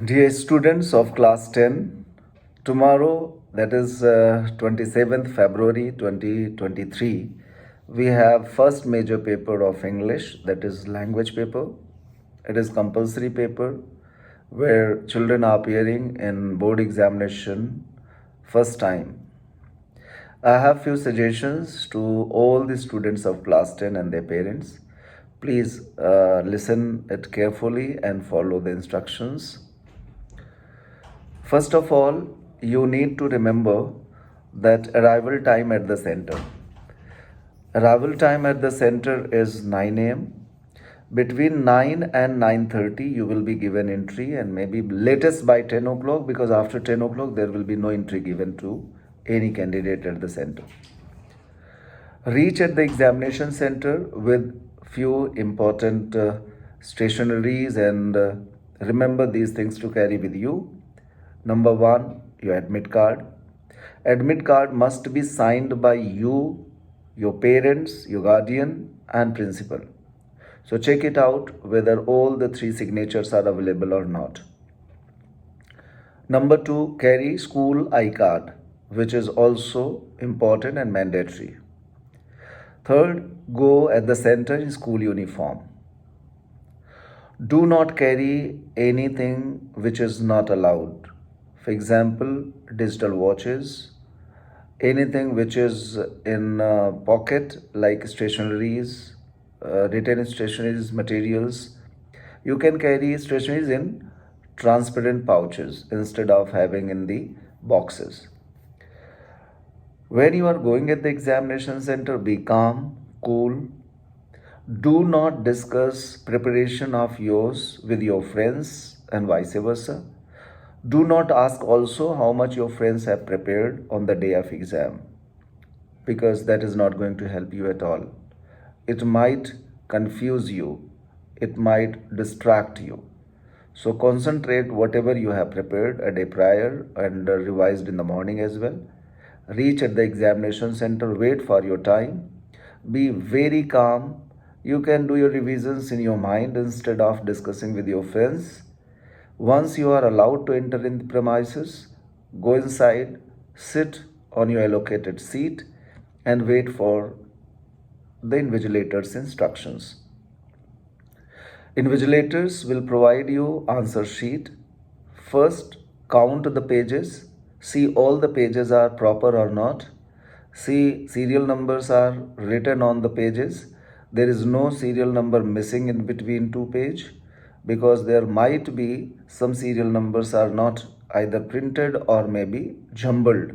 Dear students of class 10, tomorrow, that is 27th February 2023, we have first major paper of English, that is language paper. It is compulsory paper where children are appearing in board examination first time. I have few suggestions to all the students of class 10 and their parents. Please listen it carefully and follow the instructions. First of all, you need to remember that arrival time at the center. Arrival time at the center is 9 a.m. Between 9 and 9:30, you will be given entry, and maybe latest by 10 o'clock, because after 10 o'clock, there will be no entry given to any candidate at the center. Reach at the examination center with few important stationaries, and remember these things to carry with you. Number one, your admit card. Admit card must be signed by you, your parents, your guardian, and principal. So check it out whether all the three signatures are available or not. Number two, carry school I card, which is also important and mandatory. Third, go at the center in school uniform. Do not carry anything which is not allowed. For example, digital watches, anything which is in pocket like stationaries, written stationaries materials. You can carry stationaries in transparent pouches instead of having in the boxes. When you are going at the examination center, be calm, cool. Do not discuss preparation of yours with your friends and vice versa. Do not ask also how much your friends have prepared on the day of exam, because that is not going to help you at all. It might confuse you, it might distract you. So concentrate whatever you have prepared a day prior and revised in the morning as well. Reach at the examination center, wait for your time. Be very calm. You can do your revisions in your mind instead of discussing with your friends. Once you are allowed to enter in the premises, go inside, sit on your allocated seat, and wait for the invigilator's instructions. Invigilators will provide you answer sheet. First, count the pages. See all the pages are proper or not. See serial numbers are written on the pages. There is no serial number missing in between two pages, because there might be some serial numbers are not either printed or maybe jumbled.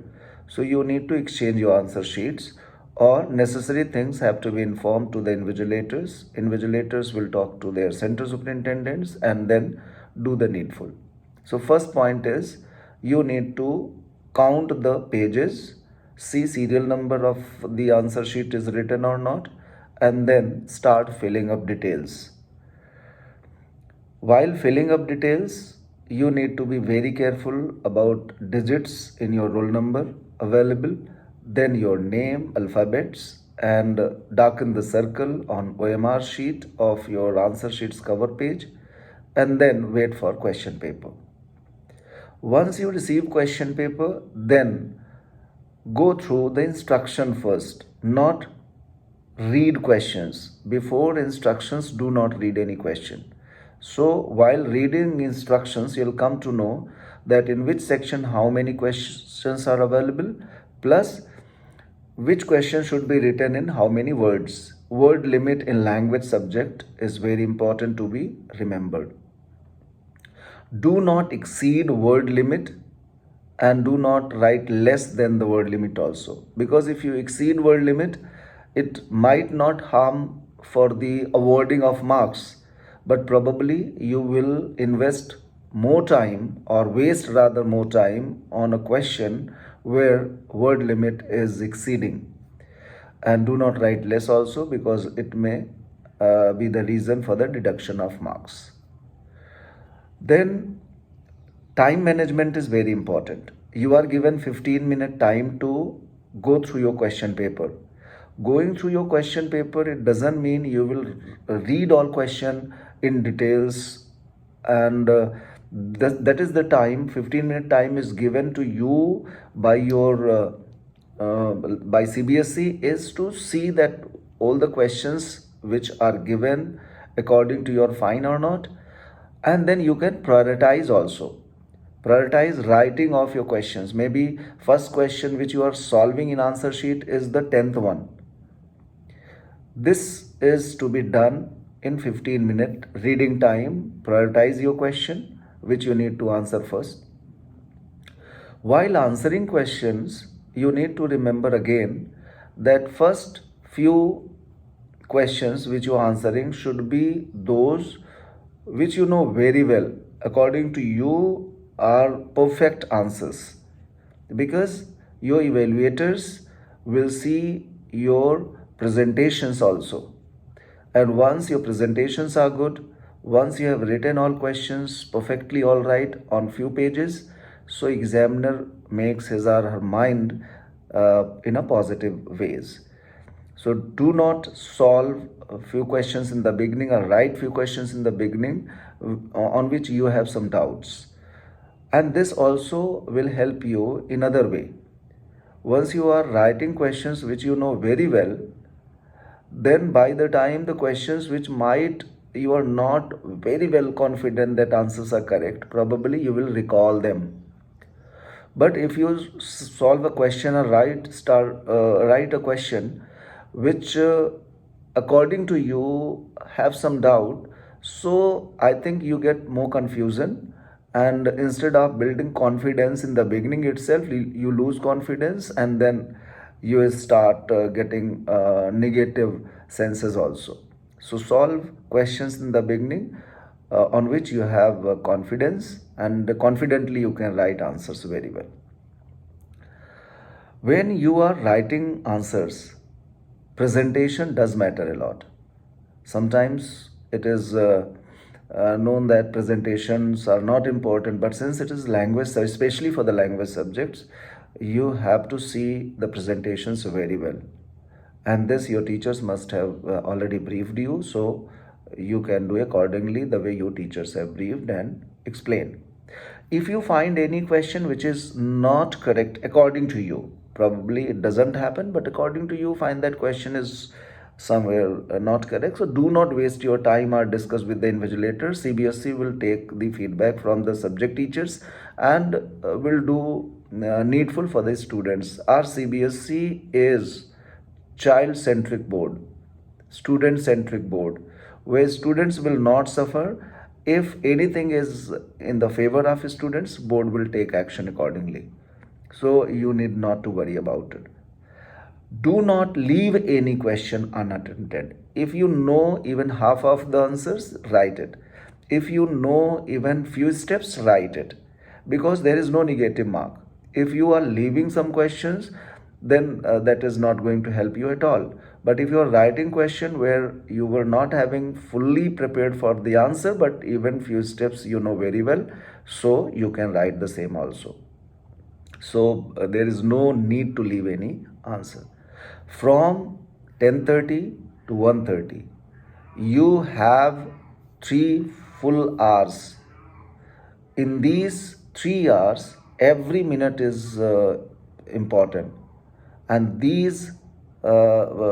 So you need to exchange your answer sheets, or necessary things have to be informed to the invigilators. Invigilators will talk to their center superintendents and then do the needful. So first point is you need to count the pages, see serial number of the answer sheet is written or not, and then start filling up details. While filling up details, you need to be very careful about digits in your roll number available, then your name, alphabets, and darken the circle on OMR sheet of your answer sheet's cover page, and then wait for question paper. Once you receive question paper, then go through the instruction first, not read questions. Before instructions, do not read any question. So while reading instructions, you'll come to know that in which section how many questions are available, plus which question should be written in how many words. Word limit in language subject is very important to be remembered. Do not exceed word limit, and do not write less than the word limit also, because if you exceed word limit, it might not harm for the awarding of marks, but probably you will invest more time, or waste rather more time, on a question where word limit is exceeding. And do not write less also, because it may be the reason for the deduction of marks. Then time management is very important. You are given 15-minute time to go through your question paper. Going through your question paper, it doesn't mean you will read all question in details and That is the time, 15-minute time is given to you by your by CBSE, is to see that all the questions which are given according to your fine or not, and then you can prioritize also. Prioritize writing of your questions. Maybe first question which you are solving in answer sheet is the 10th one. This is to be done in 15-minute reading time. Prioritize your question which you need to answer first. While answering questions, you need to remember again that first few questions which you are answering should be those which you know very well, according to you are perfect answers, because your evaluators will see your presentations also. And once your presentations are good, once you have written all questions perfectly all right on few pages, so examiner makes his or her mind in a positive ways. So do not solve a few questions in the beginning or write few questions in the beginning on which you have some doubts. And this also will help you in other way. Once you are writing questions which you know very well, then by the time the questions which might you are not very well confident that answers are correct, probably you will recall them. But if you solve a question or write a question which according to you have some doubt, so I think you get more confusion, and instead of building confidence in the beginning itself, you lose confidence, and then you will start getting negative senses also. So solve questions in the beginning on which you have confidence, and confidently you can write answers very well. When you are writing answers, presentation does matter a lot. Sometimes it is known that presentations are not important, but since it is language, especially for the language subjects, you have to see the presentations very well. And this your teachers must have already briefed you, so you can do accordingly the way your teachers have briefed and explained. If you find any question which is not correct according to you, probably it doesn't happen, but according to you find that question is somewhere not correct, so do not waste your time or discuss with the invigilator. CBSE will take the feedback from the subject teachers and will do needful for the students. Our CBSE is child-centric board, student-centric board, where students will not suffer. If anything is in the favor of students, board will take action accordingly. So you need not to worry about it. Do not leave any question unattended. If you know even half of the answers, write it. If you know even few steps, write it, because there is no negative mark. If you are leaving some questions, then that is not going to help you at all. But if you are writing question where you were not having fully prepared for the answer, but even few steps you know very well, so you can write the same also. So there is no need to leave any answer. From 10:30 to 1:30, you have 3 full hours. In these 3 hours, every minute is important, and these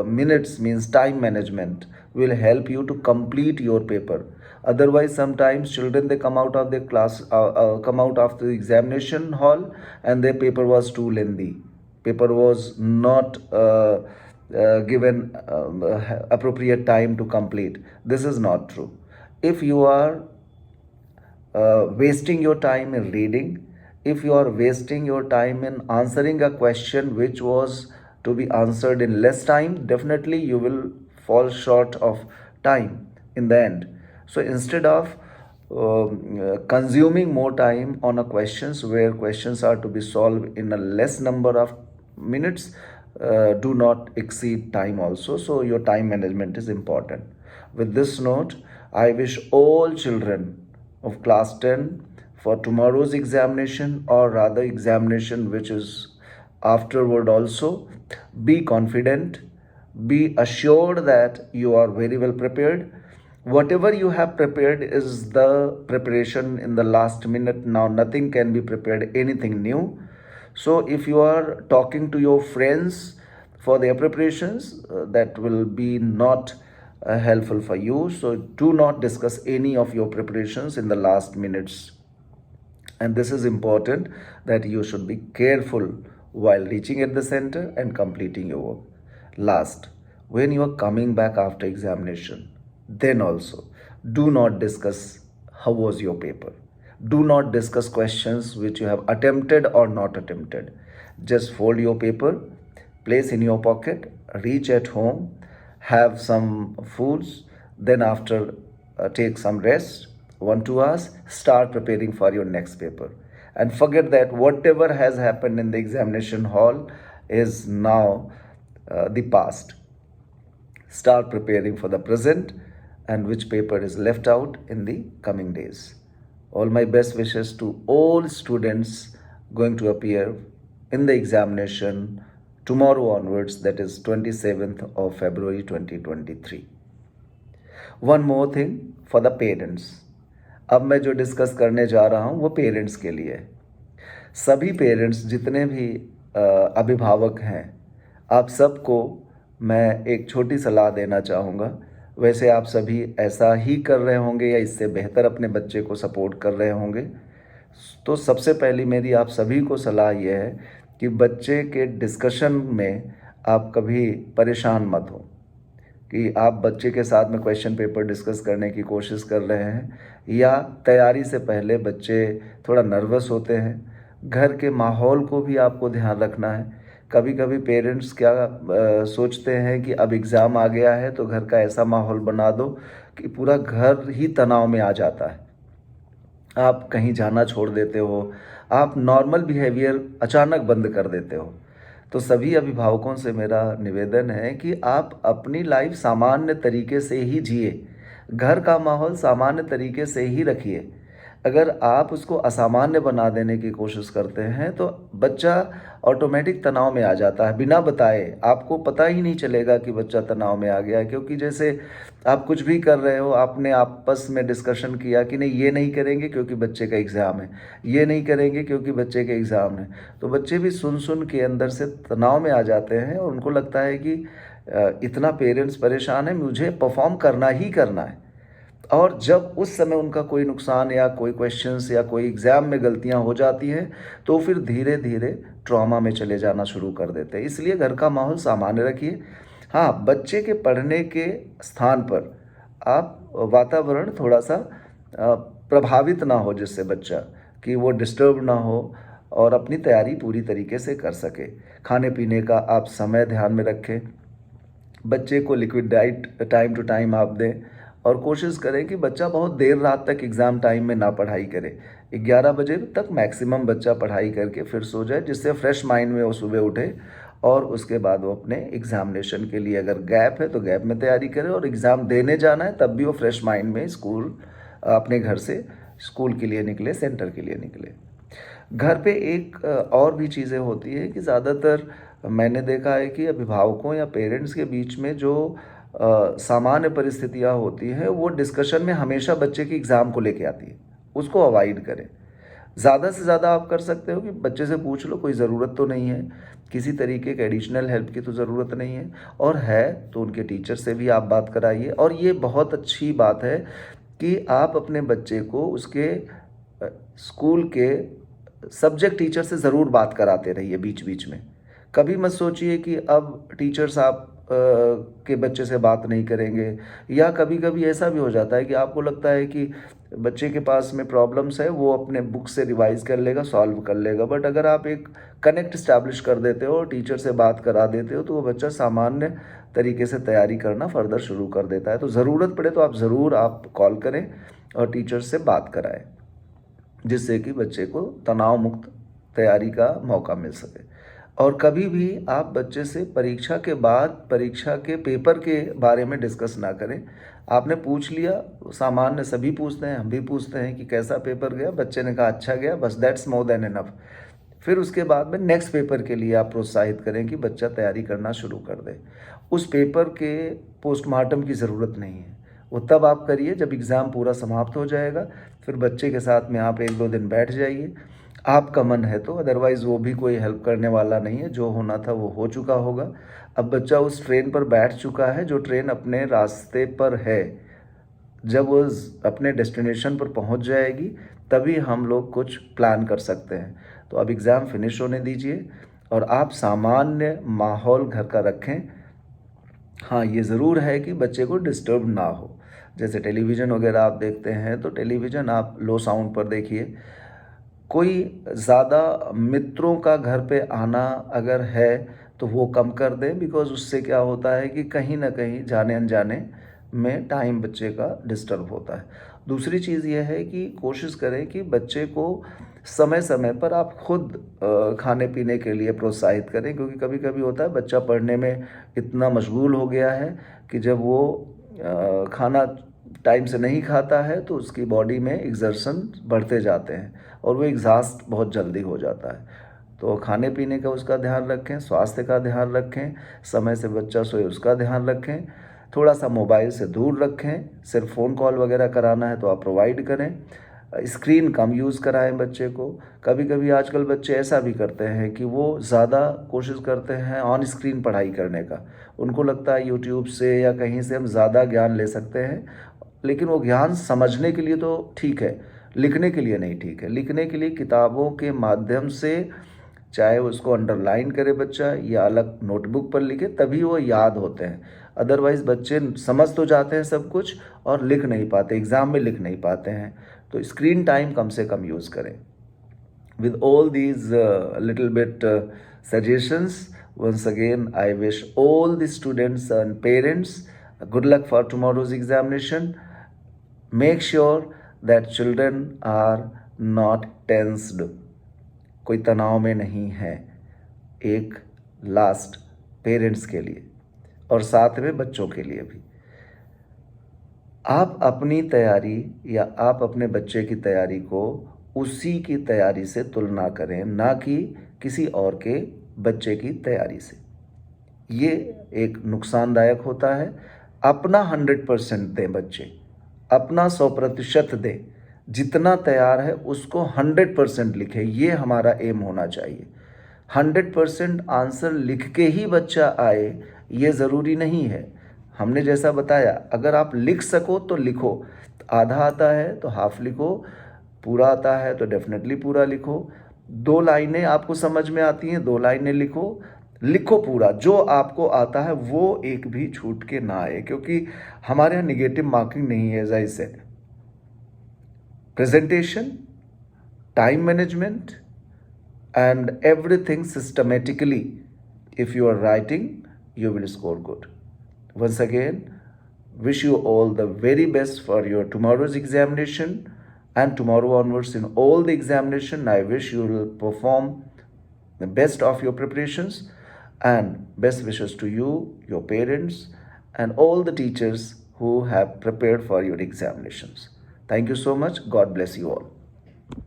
minutes means time management will help you to complete your paper. Otherwise, sometimes children, they come out of their class, come out of the examination hall, and their paper was too lengthy, paper was not given appropriate time to complete. This is not true. If you are wasting your time in reading, if you are wasting your time in answering a question which was to be answered in less time, definitely you will fall short of time in the end. So instead of consuming more time on a questions where questions are to be solved in a less number of minutes, do not exceed time also. So your time management is important. With this note, I wish all children of class 10 for tomorrow's examination, or rather examination which is afterward also, be confident, be assured that you are very well prepared. Whatever you have prepared is the preparation in the last minute. Now nothing can be prepared, anything new. So if you are talking to your friends for their preparations, that will be not helpful for you. So do not discuss any of your preparations in the last minutes. And this is important, that you should be careful while reaching at the center and completing your work. Last, when you are coming back after examination, then also do not discuss how was your paper. Do not discuss questions which you have attempted or not attempted. Just fold your paper, place in your pocket, reach at home, have some foods, then after take some rest, 1 2 hours, start preparing for your next paper. And forget that whatever has happened in the examination hall is now the past. Start preparing for the present, and which paper is left out in the coming days. All my best wishes to all students going to appear in the examination tomorrow onwards, that is 27th of February 2023. One more thing for the parents. अब मैं जो discuss करने जा रहा हूँ वो parents के लिए है. सभी पेरेंट्स जितने भी अभिभावक हैं, आप सबको मैं एक छोटी सलाह देना चाहूँगा. वैसे आप सभी ऐसा ही कर रहे होंगे या इससे बेहतर अपने बच्चे को सपोर्ट कर रहे होंगे. तो सबसे पहली मेरी आप सभी को सलाह ये है कि बच्चे के डिस्कशन में आप कभी परेशान मत हो. कि आप बच्चे के साथ में क्वेश्चन पेपर डिस्कस करने की कोशिश कर रहे हैं, या तैयारी से पहले बच्चे थोड़ा नर्वस होते हैं. घर के माहौल को भी आपको ध्यान रखना है. कभी कभी पेरेंट्स क्या सोचते हैं कि अब एग्ज़ाम आ गया है तो घर का ऐसा माहौल बना दो कि पूरा घर ही तनाव में आ जाता है. आप कहीं जाना छोड़ देते हो, आप नॉर्मल बिहेवियर अचानक बंद कर देते हो. तो सभी अभिभावकों से मेरा निवेदन है कि आप अपनी लाइफ सामान्य तरीके से ही जिए, घर का माहौल सामान्य तरीके से ही रखिए. अगर आप उसको असामान्य बना देने की कोशिश करते हैं तो बच्चा ऑटोमेटिक तनाव में आ जाता है. बिना बताए आपको पता ही नहीं चलेगा कि बच्चा तनाव में आ गया है. क्योंकि जैसे आप कुछ भी कर रहे हो, आपने आपस में डिस्कशन किया कि नहीं ये नहीं करेंगे क्योंकि बच्चे का एग्ज़ाम है, ये नहीं करेंगे क्योंकि बच्चे के एग्ज़ाम है. तो बच्चे भी सुन सुन के अंदर से तनाव में आ जाते हैं और उनको लगता है कि इतना पेरेंट्स परेशान है, मुझे परफॉर्म करना ही करना है. और जब उस समय उनका कोई नुकसान या कोई क्वेश्चंस या कोई एग्ज़ाम में गलतियां हो जाती हैं तो फिर धीरे धीरे ट्रॉमा में चले जाना शुरू कर देते हैं. इसलिए घर का माहौल सामान्य रखिए. हाँ, बच्चे के पढ़ने के स्थान पर आप वातावरण थोड़ा सा प्रभावित ना हो, जिससे बच्चा कि वो डिस्टर्ब ना हो और अपनी तैयारी पूरी तरीके से कर सके. खाने पीने का आप समय ध्यान में रखें. बच्चे को liquid diet time to time आप दें और कोशिश करें कि बच्चा बहुत देर रात तक एग्ज़ाम टाइम में ना पढ़ाई करे. 11 बजे तक मैक्सिमम बच्चा पढ़ाई करके फिर सो जाए, जिससे फ्रेश माइंड में वो सुबह उठे और उसके बाद वो अपने एग्ज़ामिनेशन के लिए अगर गैप है तो गैप में तैयारी करे, और एग्ज़ाम देने जाना है तब भी वो फ्रेश माइंड में स्कूल अपने घर से स्कूल के लिए निकले, सेंटर के लिए निकले. घर पे एक और भी चीज़ें होती है कि ज़्यादातर मैंने देखा है कि अभिभावकों या पेरेंट्स के बीच में जो सामान्य परिस्थितियाँ होती हैं वो डिस्कशन में हमेशा बच्चे की एग्ज़ाम को लेके आती है. उसको अवॉइड करें. ज़्यादा से ज़्यादा आप कर सकते हो कि बच्चे से पूछ लो, कोई ज़रूरत तो नहीं है, किसी तरीके के एडिशनल हेल्प की तो ज़रूरत नहीं है, और है तो उनके टीचर से भी आप बात कराइए. और ये बहुत अच्छी बात है कि आप अपने बच्चे को उसके स्कूल के सब्जेक्ट टीचर से ज़रूर बात कराते रहिए बीच बीच में. कभी मत सोचिए कि अब टीचर साहब के बच्चे से बात नहीं करेंगे. या कभी कभी ऐसा भी हो जाता है कि आपको लगता है कि बच्चे के पास में प्रॉब्लम्स है, वो अपने बुक से रिवाइज कर लेगा, सॉल्व कर लेगा. बट अगर आप एक कनेक्ट इस्टेब्लिश कर देते हो और टीचर से बात करा देते हो तो वो बच्चा सामान्य तरीके से तैयारी करना फर्दर शुरू कर देता है. तो ज़रूरत पड़े तो आप ज़रूर आप कॉल करें और टीचर से बात कराएं, जिससे कि बच्चे को तनाव मुक्त तैयारी का मौका मिल सके. और कभी भी आप बच्चे से परीक्षा के बाद परीक्षा के पेपर के बारे में डिस्कस ना करें. आपने पूछ लिया, सामान्य सभी पूछते हैं, हम भी पूछते हैं कि कैसा पेपर गया, बच्चे ने कहा अच्छा गया, बस दैट्स मोर देन इनफ. फिर उसके बाद में नेक्स्ट पेपर के लिए आप प्रोत्साहित करें कि बच्चा तैयारी करना शुरू कर दे. उस पेपर के पोस्टमार्टम की ज़रूरत नहीं है. वो तब आप करिए जब एग्ज़ाम पूरा समाप्त हो जाएगा। फिर बच्चे के साथ में आप 1-2 दिन बैठ जाइए, आपका मन है तो। अदरवाइज़ वो भी कोई हेल्प करने वाला नहीं है, जो होना था वो हो चुका होगा। अब बच्चा उस ट्रेन पर बैठ चुका है जो ट्रेन अपने रास्ते पर है। जब वो अपने डेस्टिनेशन पर पहुंच जाएगी तभी हम लोग कुछ प्लान कर सकते हैं। तो अब एग्ज़ाम फिनिश होने दीजिए और आप सामान्य माहौल घर का रखें। हाँ, ये ज़रूर है कि बच्चे को डिस्टर्ब ना हो। जैसे टेलीविज़न वगैरह आप देखते हैं तो टेलीविज़न आप लो साउंड पर देखिए। कोई ज़्यादा मित्रों का घर पे आना अगर है तो वो कम कर दें, बिकॉज़ उससे क्या होता है कि कहीं न कहीं जाने-अनजाने में टाइम बच्चे का डिस्टर्ब होता है। दूसरी चीज़ ये है कि कोशिश करें कि बच्चे को समय-समय पर आप खुद खाने-पीने के लिए प्रोत्साहित करें, क्योंकि कभी-कभी होता है बच्चा पढ़ने में इतना मशगूल हो गया है कि जब वो खाना टाइम से नहीं खाता है तो उसकी बॉडी में एक्सर्शन बढ़ते जाते हैं और वो एग्ज़ॉस्ट बहुत जल्दी हो जाता है। तो खाने-पीने का उसका ध्यान रखें, स्वास्थ्य का ध्यान रखें, समय से बच्चा सोए उसका ध्यान रखें, थोड़ा-सा मोबाइल से दूर रखें, सिर्फ़ फ़ोन कॉल वगैरह कराना है तो आप प्रोवाइड करें। स्क्रीन कम यूज़ कराएँ बच्चे को। कभी-कभी आजकल बच्चे ऐसा भी करते हैं कि वो ज़्यादा कोशिश करते हैं ऑन स्क्रीन पढ़ाई करने का। उनको लगता है यूट्यूब से या कहीं से हम ज़्यादा ज्ञान ले सकते हैं, लेकिन वो ज्ञान समझने के लिए तो ठीक है, लिखने के लिए नहीं ठीक है। लिखने के लिए किताबों के माध्यम से, चाहे उसको अंडरलाइन करे बच्चा या अलग नोटबुक पर लिखे, तभी वो याद होते हैं। अदरवाइज़ बच्चे समझ तो जाते हैं सब कुछ और लिख नहीं पाते, एग्ज़ाम में लिख नहीं पाते हैं। तो स्क्रीन टाइम कम से कम यूज़ करें। With all these little bit suggestions, once again I wish all the students and parents good luck for tomorrow's examination. Make sure that children are not tensed. कोई तनाव में नहीं है। एक लास्ट पेरेंट्स के लिए और साथ में बच्चों के लिए भी। आप अपनी तैयारी या आप अपने बच्चे की तैयारी को उसी की तैयारी से तुलना करें, ना कि किसी और के बच्चे की तैयारी से। ये एक नुकसानदायक होता है। अपना 100% दें बच्चे, अपना 100% दें। जितना तैयार है उसको 100% लिखें, ये हमारा एम होना चाहिए। 100% आंसर लिख के ही बच्चा आए, ये ज़रूरी नहीं है। हमने जैसा बताया, अगर आप लिख सको तो लिखो, आधा आता है तो हाफ लिखो, पूरा आता है तो डेफिनेटली पूरा लिखो। 2 लाइनें आपको समझ में आती हैं, 2 लाइनें लिखो, लिखो पूरा। जो आपको आता है वो एक भी छूट के ना आए, क्योंकि हमारे यहाँ नेगेटिव मार्किंग नहीं है। As I said, presentation, time management and everything systematically, if you are writing, you will score good. Once again, wish you all the very best for your tomorrow's examination, and tomorrow onwards in all the examination I wish you will perform the best of your preparations, and best wishes to you, your parents, and all the teachers who have prepared for your examinations. Thank you so much. God bless you all.